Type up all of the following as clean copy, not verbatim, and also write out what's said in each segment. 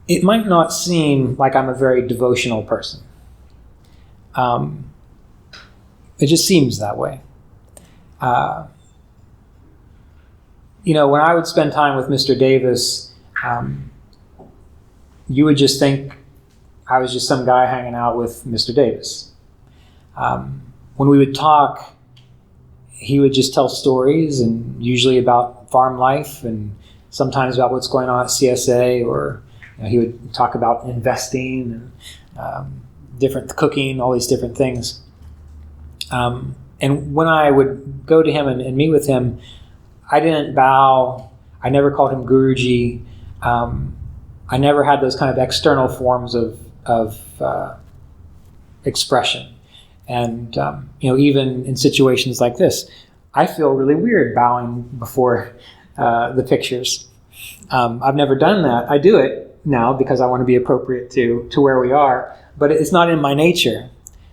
It might not seem like I'm a very devotional person. It just seems that way. When I would spend time with Mr. Davis, you would just think I was just some guy hanging out with Mr. Davis. When we would talk, he would just tell stories, and usually about farm life, and sometimes about what's going on at CSA, or he would talk about investing and different cooking, all these different things. And when I would go to him and meet with him, I didn't bow. I never called him Guruji. I never had those kind of external forms of expression. And even in situations like this, I feel really weird bowing before the pictures. I've never done that. I do it now because I want to be appropriate to where we are, but it's not in my nature.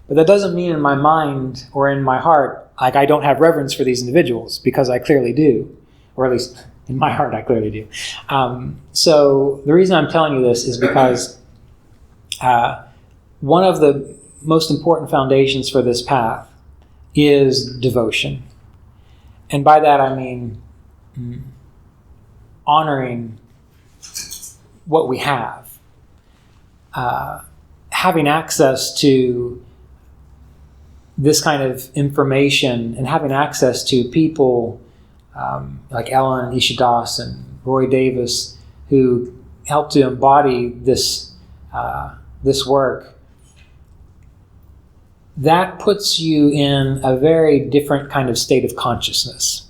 But that doesn't mean in my mind or in my heart, like I don't have reverence for these individuals, because I clearly do, or at least in my heart I clearly do. So the reason I'm telling you this is because one of the most important foundations for this path is devotion. And by that I mean honoring what we have, having access to this kind of information, and having access to people like Ellen Ishidas and Roy Davis, who helped to embody this work. That puts you in a very different kind of state of consciousness.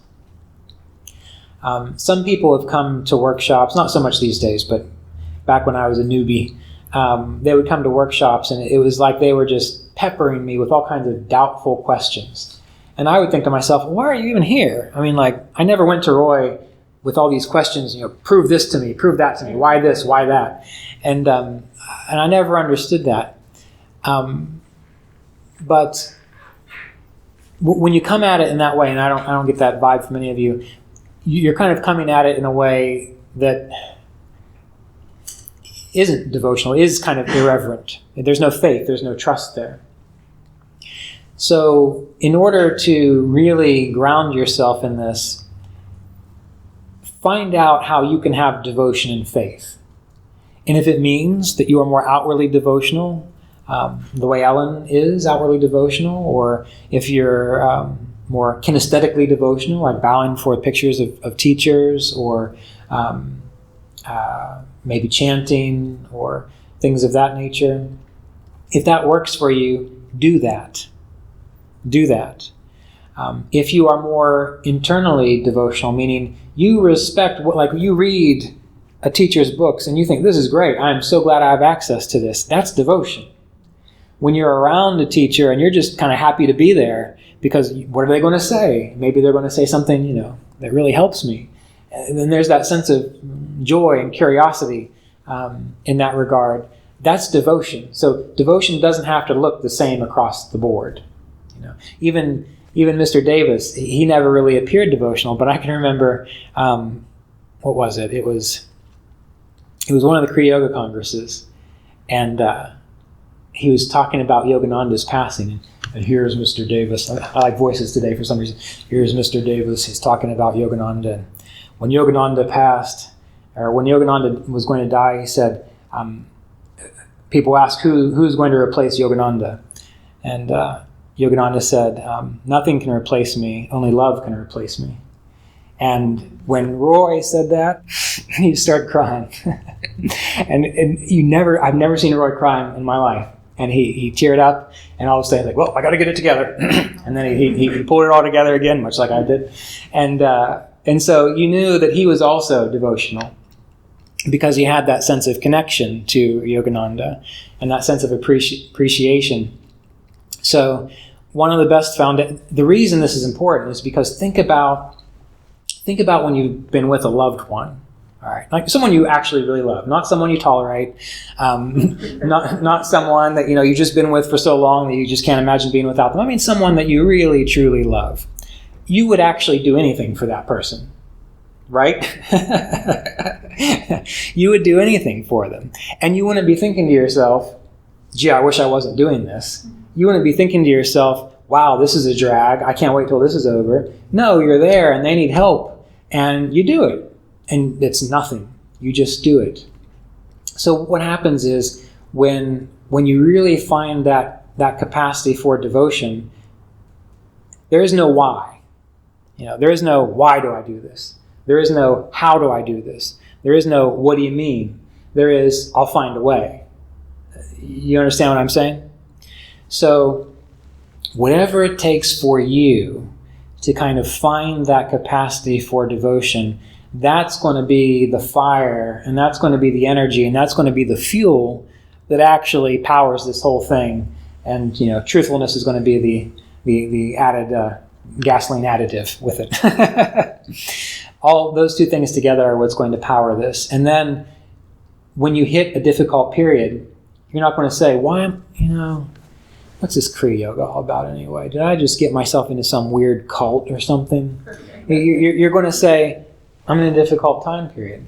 Some people have come to workshops, not so much these days, but back when I was a newbie, they would come to workshops, and it was like they were just peppering me with all kinds of doubtful questions. And I would think to myself, why are you even here? I mean, like, I never went to Roy with all these questions, prove this to me, prove that to me, why this, why that? And I never understood that. But when you come at it in that way, and I don't get that vibe from any of you, you're kind of coming at it in a way that isn't devotional, is kind of irreverent. There's no faith, there's no trust there. So in order to really ground yourself in this, find out how you can have devotion and faith. And if it means that you are more outwardly devotional, the way Ellen is outwardly devotional, or if you're more kinesthetically devotional, like bowing for pictures of teachers, or maybe chanting, or things of that nature. If that works for you, do that. Do that. If you are more internally devotional, meaning you respect like you read a teacher's books and you think, this is great, I'm so glad I have access to this, that's devotion. When you're around a teacher and you're just kind of happy to be there, because what are they going to say? Maybe they're going to say something, that really helps me. And then there's that sense of joy and curiosity in that regard. That's devotion. So devotion doesn't have to look the same across the board. Even Mr. Davis, he never really appeared devotional, but I can remember, what was it? It was one of the Kriya Yoga congresses, and he was talking about Yogananda's passing. And here's Mr. Davis. I like voices today for some reason. Here's Mr. Davis. He's talking about Yogananda. And when Yogananda passed, or when Yogananda was going to die, he said, people ask who's going to replace Yogananda. And Yogananda said, nothing can replace me, only love can replace me. And when Roy said that, he started crying. and I've never seen Roy cry in my life. And he teared up, and all of a sudden, like, well, I got to get it together. And then he pulled it all together again, much like I did. And so you knew that he was also devotional, because he had that sense of connection to Yogananda and that sense of appreciation. So one of the best the reason this is important is because think about when you've been with a loved one. All right, like someone you actually really love, not someone you tolerate, not someone that you've just been with for so long that you just can't imagine being without them. I mean, someone that you really truly love. You would actually do anything for that person. right? You would do anything for them. And you wouldn't be thinking to yourself, gee, I wish I wasn't doing this. You wouldn't be thinking to yourself, wow, this is a drag. I can't wait till this is over. No, you're there and they need help. And you do it. And it's nothing. You just do it. So what happens is when you really find that capacity for devotion, there is no why. There is no why do I do this? There is no how do I do this? There is no what do you mean? There is I'll find a way. You understand what I'm saying? So whatever it takes for you to kind of find that capacity for devotion, that's going to be the fire, and that's going to be the energy, and that's going to be the fuel that actually powers this whole thing. And truthfulness is going to be the added gasoline additive with it. All those two things together are what's going to power this. And then when you hit a difficult period, you're not going to say, why what's this Kriya Yoga all about anyway? Did I just get myself into some weird cult or something? You're going to say, I'm in a difficult time period.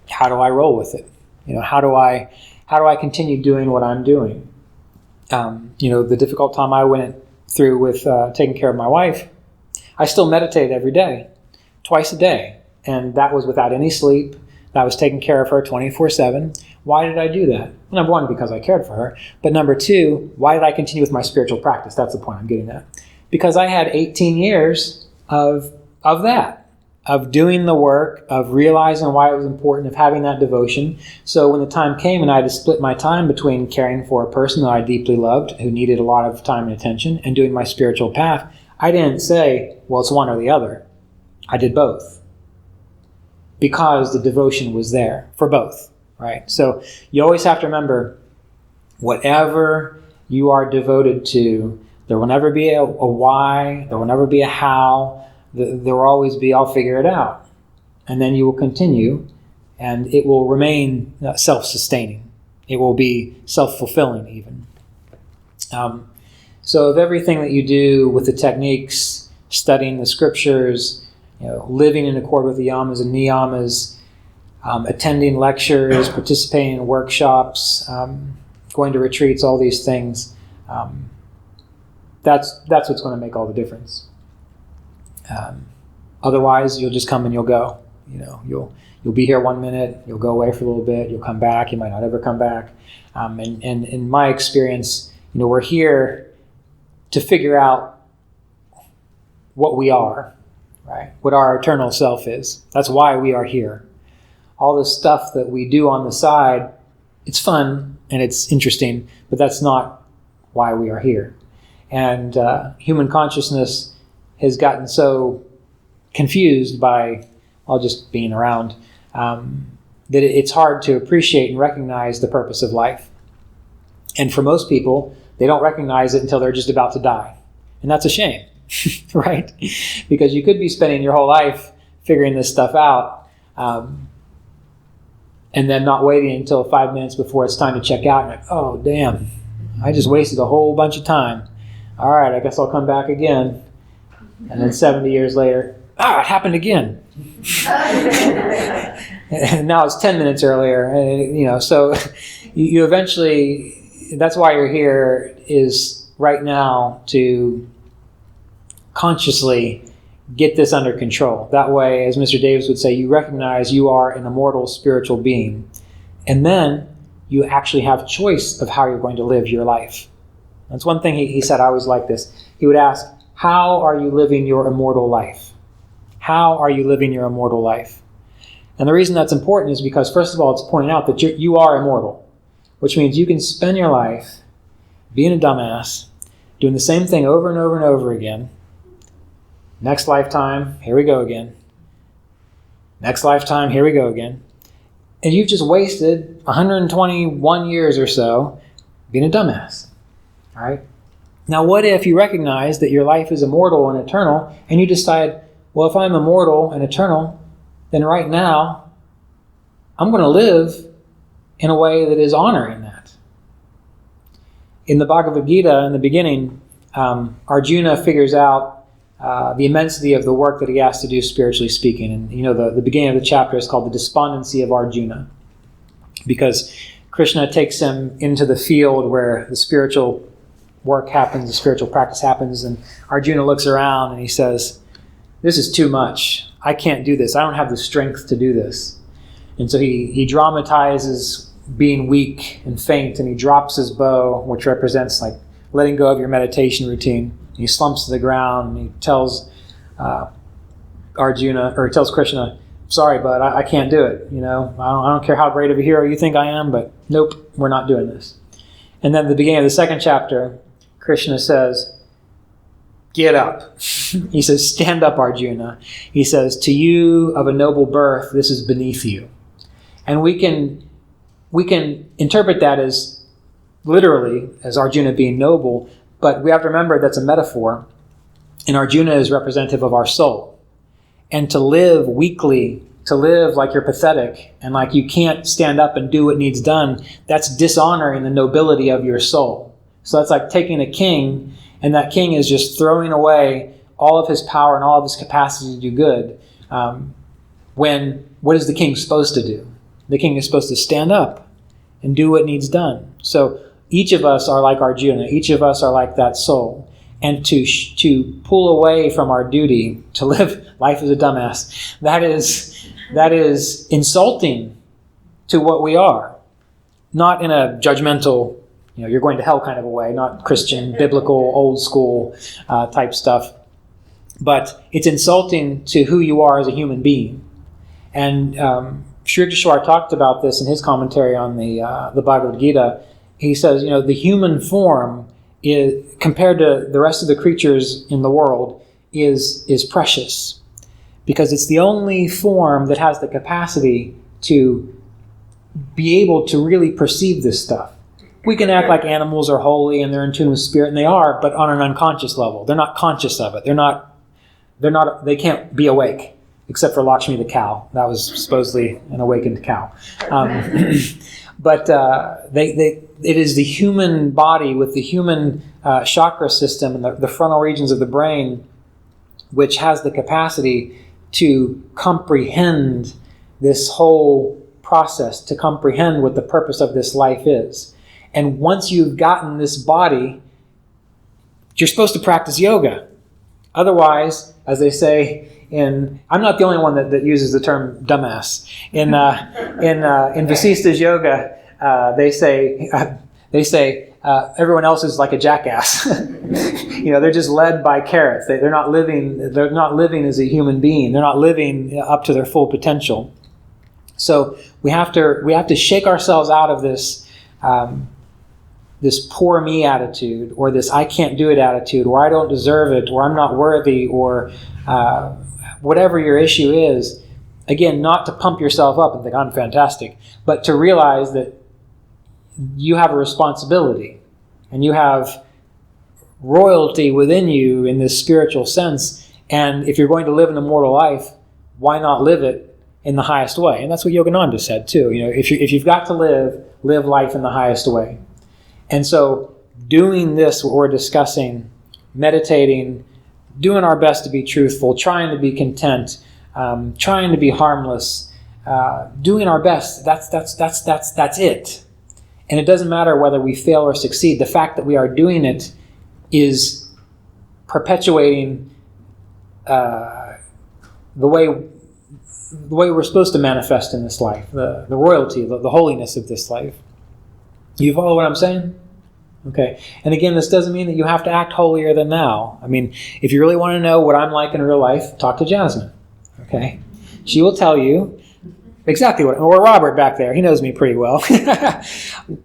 How do I roll with it? How do I continue doing what I'm doing? The difficult time I went through with taking care of my wife, I still meditated every day, twice a day. And that was without any sleep. That was taking care of her 24/7. Why did I do that? Well, number one, because I cared for her. But number two, why did I continue with my spiritual practice? That's the point I'm getting at. Because I had 18 years of that, of doing the work, of realizing why it was important, of having that devotion. So when the time came and I had to split my time between caring for a person that I deeply loved, who needed a lot of time and attention, and doing my spiritual path, I didn't say, well, it's one or the other. I did both. Because the devotion was there for both, right? So you always have to remember, whatever you are devoted to, there will never be a why, there will never be a how, there will always be, I'll figure it out. And then you will continue, and it will remain self-sustaining. It will be self-fulfilling even. So of everything that you do with the techniques, studying the scriptures, living in accord with the yamas and niyamas, attending lectures, participating in workshops, going to retreats, all these things, that's what's going to make all the difference. Otherwise, you'll just come and you'll go. You'll be here 1 minute, you'll go away for a little bit, you'll come back, you might not ever come back. And in my experience, we're here to figure out what we are. Right? What our eternal self is. That's why we are here. All this stuff that we do on the side, it's fun and it's interesting, but that's not why we are here. And human consciousness has gotten so confused by all just being around that it's hard to appreciate and recognize the purpose of life. And for most people, they don't recognize it until they're just about to die. And that's a shame. Right? Because you could be spending your whole life figuring this stuff out and then not waiting until 5 minutes before it's time to check out. And oh, damn, I just wasted a whole bunch of time. All right, I guess I'll come back again. And then 70 years later, it happened again. And now it's 10 minutes earlier. So you eventually, that's why you're here, is right now to consciously get this under control. That way, as Mr. Davis would say, you recognize you are an immortal spiritual being. And then you actually have choice of how you're going to live your life. That's one thing he said. I always like this. He would ask, how are you living your immortal life? How are you living your immortal life? And the reason that's important is because, first of all, it's pointing out that you are immortal, which means you can spend your life being a dumbass, doing the same thing over and over and over again. Next lifetime, here we go again. Next lifetime, here we go again. And you've just wasted 121 years or so being a dumbass. All right? Now, what if you recognize that your life is immortal and eternal, and you decide, well, if I'm immortal and eternal, then right now, I'm going to live in a way that is honoring that. In the Bhagavad Gita, in the beginning, Arjuna figures out the immensity of the work that he has to do spiritually speaking. And the beginning of the chapter is called the despondency of Arjuna, because Krishna takes him into the field where the spiritual work happens, the spiritual practice happens, and Arjuna looks around and he says, "This is too much. I can't do this. I don't have the strength to do this." And so he dramatizes being weak and faint, and he drops his bow, which represents like letting go of your meditation routine. He slumps to the ground and he tells tells Krishna, "Sorry, bud, I can't do it. I don't care how great of a hero you think I am, but nope, we're not doing this." And then at the beginning of the second chapter, Krishna says, "Get up." He says, "Stand up, Arjuna." He says, "To you of a noble birth, this is beneath you." And we can interpret that as literally as Arjuna being noble, but we have to remember that's a metaphor, and Arjuna is representative of our soul. And to live weakly, to live like you're pathetic and like you can't stand up and do what needs done, that's dishonoring the nobility of your soul. So that's like taking a king, and that king is just throwing away all of his power and all of his capacity to do good. When what is the king supposed to do? The king is supposed to stand up and do what needs done. So each of us are like Arjuna. Each of us are like that soul. And to pull away from our duty to live life as a dumbass, that is insulting to what we are. Not in a judgmental, you're going to hell kind of a way, not Christian, biblical, old school type stuff. But it's insulting to who you are as a human being. And Sri Yukteswar talked about this in his commentary on the Bhagavad Gita. He says, the human form is, compared to the rest of the creatures in the world, is precious, because it's the only form that has the capacity to be able to really perceive this stuff. We can act like animals are holy and they're in tune with spirit, and they are, but on an unconscious level. They're not conscious of it. They can't be awake, except for Lakshmi the cow. That was supposedly an awakened cow. But it is the human body with the human chakra system and the frontal regions of the brain which has the capacity to comprehend this whole process, to comprehend what the purpose of this life is. And once you've gotten this body, you're supposed to practice yoga. Otherwise, as they say, I'm not the only one that uses the term dumbass. In Vasishtha's yoga, they say everyone else is like a jackass. They're just led by carrots. They're not living as a human being. They're not living up to their full potential. So we have to shake ourselves out of this poor me attitude, or this I can't do it attitude, or I don't deserve it, or I'm not worthy, or whatever your issue is. Again, not to pump yourself up and think I'm fantastic, but to realize that you have a responsibility and you have royalty within you in this spiritual sense. And if you're going to live an immortal life, why not live it in the highest way? And that's what Yogananda said too. If you've got to live life in the highest way. And so doing this, what we're discussing, meditating, doing our best to be truthful, trying to be content, trying to be harmless, doing our best, that's it. And it doesn't matter whether we fail or succeed. The fact that we are doing it is perpetuating the way we're supposed to manifest in this life, the royalty, the holiness of this life. You follow what I'm saying? Okay. And again, this doesn't mean that you have to act holier than thou. I mean, if you really want to know what I'm like in real life, talk to Jasmine. Okay. She will tell you exactly what, or Robert back there, he knows me pretty well.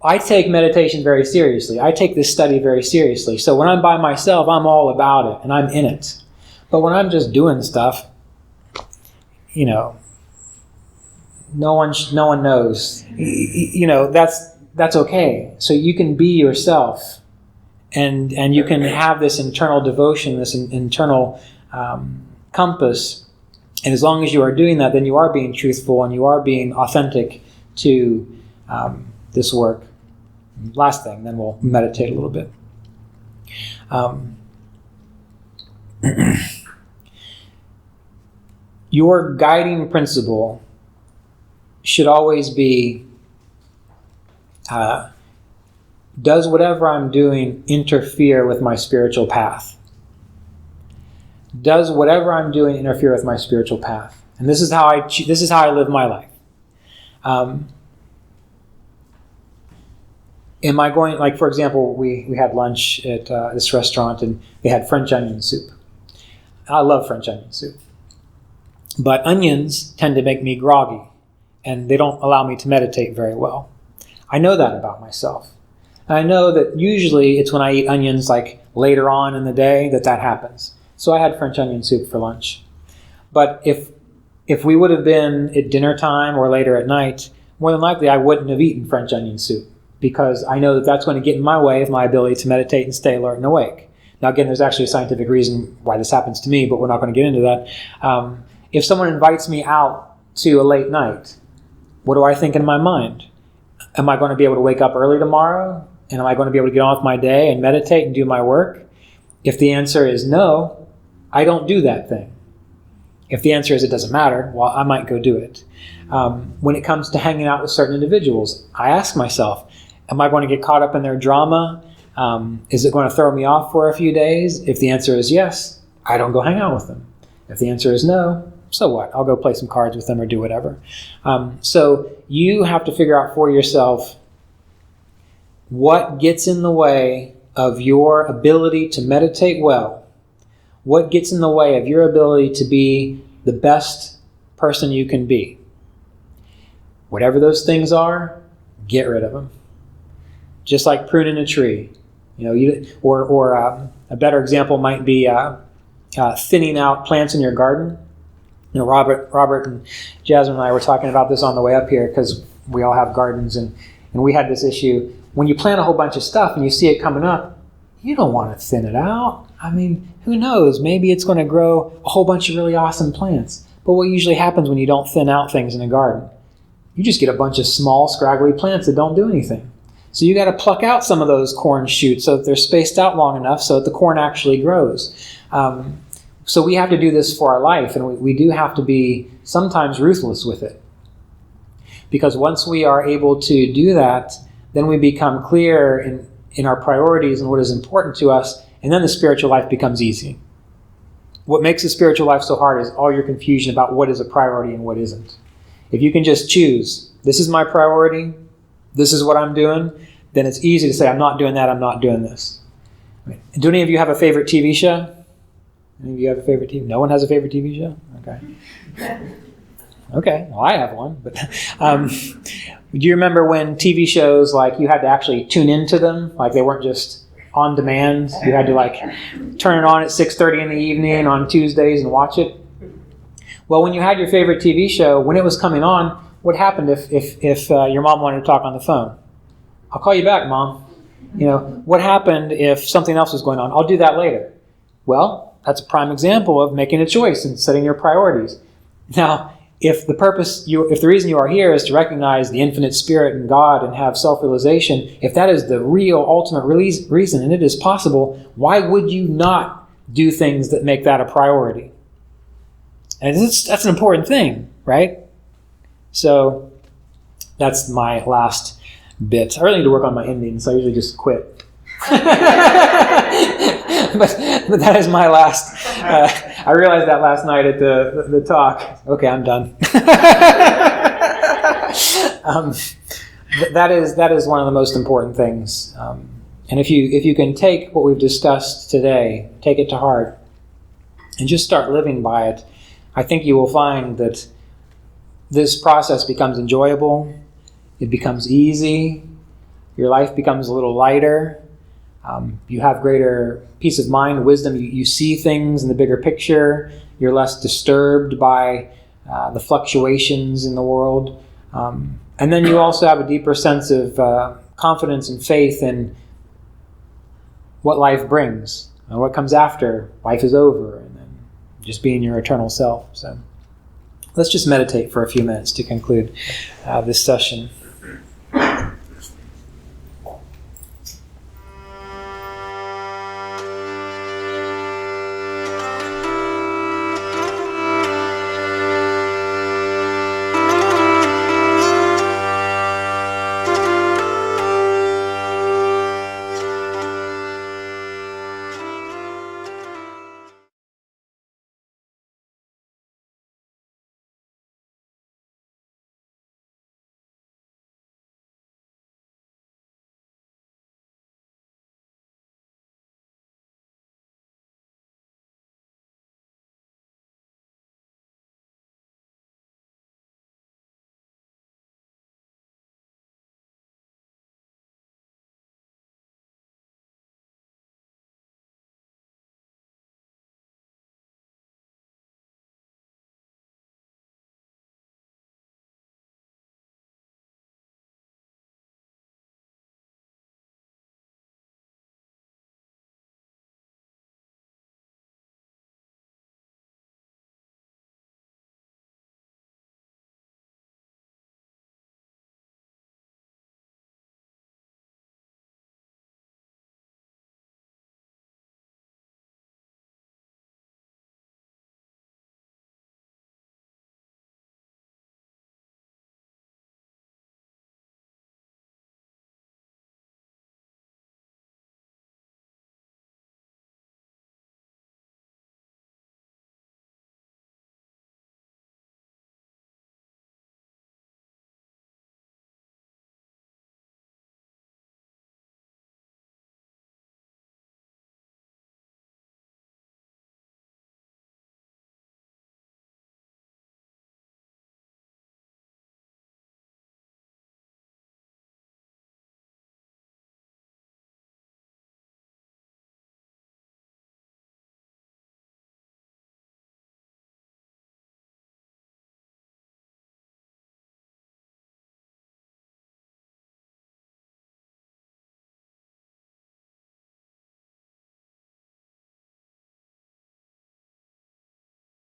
I take meditation very seriously. I take this study very seriously. So when I'm by myself, I'm all about it and I'm in it. But when I'm just doing stuff, no one knows. That's okay. So you can be yourself, and you can have this internal devotion, this internal compass. And as long as you are doing that, then you are being truthful and you are being authentic to this work. Last thing, then we'll meditate a little bit. your guiding principle should always be, does whatever I'm doing interfere with my spiritual path? Does whatever I'm doing interfere with my spiritual path? And this is how I live my life. Am I going, like, for example, we had lunch at this restaurant and they had French onion soup. I love French onion soup. But onions tend to make me groggy and they don't allow me to meditate very well. I know that about myself. And I know that usually it's when I eat onions like later on in the day that happens. So I had French onion soup for lunch. But if we would have been at dinner time or later at night, more than likely I wouldn't have eaten French onion soup, because I know that that's going to get in my way of my ability to meditate and stay alert and awake. Now again, there's actually a scientific reason why this happens to me, but we're not going to get into that. If someone invites me out to a late night, what do I think in my mind? Am I going to be able to wake up early tomorrow? And am I going to be able to get on with my day and meditate and do my work? If the answer is no, I don't do that thing. If the answer is it doesn't matter, well, I might go do it. When it comes to hanging out with certain individuals, I ask myself, am I going to get caught up in their drama? Is it going to throw me off for a few days? If the answer is yes, I don't go hang out with them. If the answer is no, so what? I'll go play some cards with them or do whatever. So you have to figure out for yourself what gets in the way of your ability to meditate well. What gets in the way of your ability to be the best person you can be? Whatever those things are, get rid of them. Just like pruning a tree. Or a better example might be thinning out plants in your garden. Robert and Jasmine and I were talking about this on the way up here because we all have gardens, and we had this issue. When you plant a whole bunch of stuff and you see it coming up, you don't want to thin it out. I mean, who knows? Maybe it's going to grow a whole bunch of really awesome plants. But what usually happens when you don't thin out things in a garden? You just get a bunch of small, scraggly plants that don't do anything. So you got to pluck out some of those corn shoots so that they're spaced out long enough so that the corn actually grows. So we have to do this for our life, and we do have to be sometimes ruthless with it. Because once we are able to do that, then we become clear in our priorities and what is important to us, and then the spiritual life becomes easy. What makes the spiritual life so hard is all your confusion about what is a priority and what isn't. If you can just choose, this is my priority, this is what I'm doing, then it's easy to say, I'm not doing that, I'm not doing this. Do any of you have a favorite TV show? Any of you have a favorite TV? No one has a favorite TV show? Okay. Okay, well, I have one. But do you remember when TV shows, like, you had to actually tune into them? Like, they weren't just on demand. You had to, like, turn it on at 6:30 in the evening on Tuesdays and watch it. Well, when you had your favorite TV show, when it was coming on, what happened if your mom wanted to talk on the phone? I'll call you back, Mom. What happened if something else was going on? I'll do that later. Well, that's a prime example of making a choice and setting your priorities. Now, if the reason you are here is to recognize the infinite spirit and God and have self-realization, if that is the real ultimate reason, and it is possible, why would you not do things that make that a priority? And that's an important thing, right? So that's my last bit. I really need to work on my ending, so I usually just quit. But that is my last. I realized that last night at the talk. Okay, I'm done. That is one of the most important things. And if you can take what we've discussed today, take it to heart, and just start living by it, I think you will find that this process becomes enjoyable. It becomes easy. Your life becomes a little lighter. You have greater peace of mind, wisdom. You see things in the bigger picture. You're less disturbed by the fluctuations in the world. And then you also have a deeper sense of confidence and faith in what life brings and what comes after life is over, and then just being your eternal self. So let's just meditate for a few minutes to conclude this session.